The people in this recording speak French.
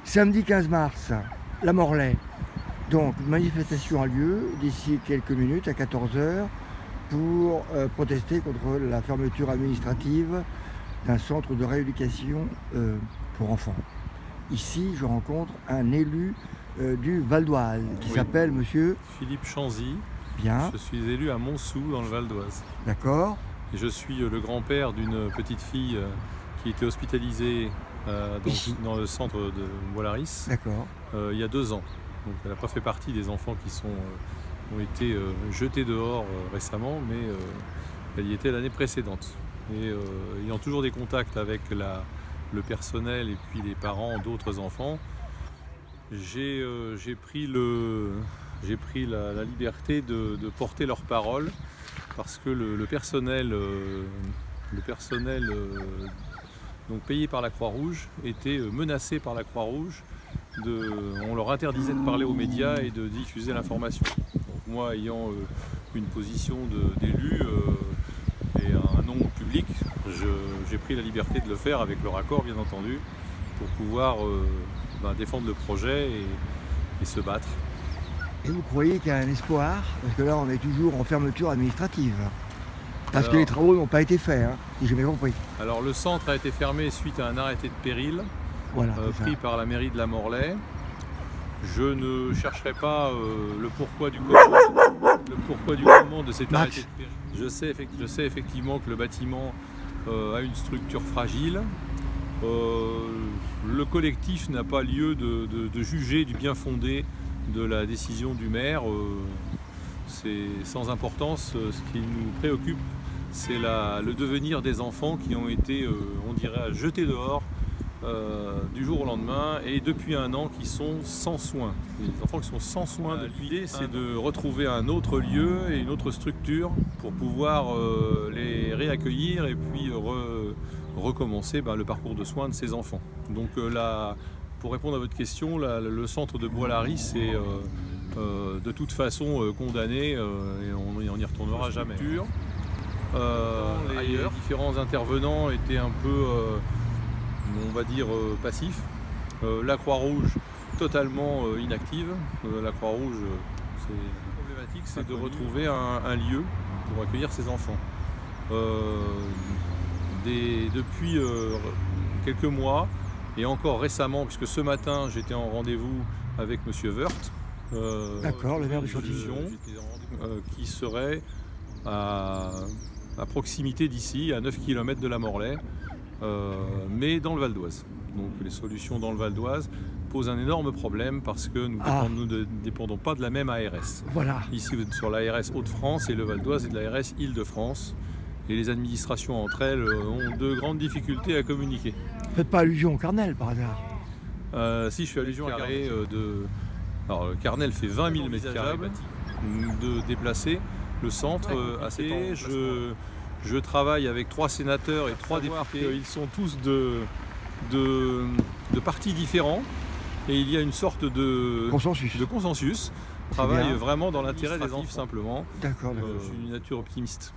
Samedi 15 mars, la Morlaix. Donc, une manifestation a lieu d'ici quelques minutes à 14 h pour protester contre la fermeture administrative d'un centre de rééducation pour enfants. Ici, je rencontre un élu du Val d'Oise qui s'appelle monsieur Philippe Chanzy. Bien. Je suis élu à Montsou dans le Val d'Oise. D'accord. Et je suis le grand-père d'une petite fille qui était hospitalisée dans le centre de Bois-Laris il y a 2 ans. Donc elle n'a pas fait partie des enfants qui ont été jetés dehors récemment, mais elle y était l'année précédente. Et ayant toujours des contacts avec le personnel et puis les parents d'autres enfants, j'ai pris la liberté de porter leurs paroles, parce que le personnel donc payé par la Croix-Rouge était menacé par la Croix-Rouge. On leur interdisait de parler aux médias et de diffuser l'information. Donc moi, ayant une position d'élu et un nom public, j'ai pris la liberté de le faire avec leur accord, bien entendu, pour pouvoir défendre le projet et se battre. Et vous croyez qu'il y a un espoir? Parce que là, on est toujours en fermeture administrative. Parce que les travaux n'ont pas été faits, hein, si j'ai bien compris. Alors le centre a été fermé suite à un arrêté de péril pris par la mairie de la Morlaix. Je ne chercherai pas le pourquoi du comment de cet arrêté de péril. Je sais effectivement que le bâtiment a une structure fragile. Le collectif n'a pas lieu de juger du bien fondé de la décision du maire. C'est sans importance. Ce qui nous préoccupe, c'est le devenir des enfants qui ont été, on dirait, jetés dehors du jour au lendemain, et depuis 1 an qui sont sans soins. Les enfants qui sont sans soins. L'idée, c'est de retrouver un autre lieu et une autre structure pour pouvoir les réaccueillir et puis recommencer le parcours de soins de ces enfants. Donc pour répondre à votre question, le centre de Bois-Laris est de toute façon condamné et on n'y retournera jamais. Les différents intervenants étaient un peu, on va dire, passifs. La Croix-Rouge totalement inactive. La Croix-Rouge, c'est problématique, c'est de retrouver un lieu pour accueillir ces enfants. Depuis quelques mois, et encore récemment, puisque ce matin j'étais en rendez-vous avec monsieur Woerth, le maire de Chantilly, qui serait à proximité d'ici, à 9 km de la Morlaix, mais dans le Val d'Oise. Donc les solutions dans le Val d'Oise posent un énorme problème, parce que nous ne dépendons pas de la même ARS. Voilà. Ici, vous êtes sur l'ARS Hauts-de-France et le Val d'Oise est de l'ARS Île-de-France. Et les administrations entre elles ont de grandes difficultés à communiquer. Vous faites pas allusion au Carnel par hasard? Si, je fais allusion à Carnet. Alors, le Carnel fait 20 000 m² de déplacer. Le centre assez. Je travaille avec 3 sénateurs et 3 députés. Ils sont tous de partis différents, et il y a une sorte de consensus. Travaille vraiment dans l'intérêt des enfants, simplement. D'accord. Je suis d'une nature optimiste.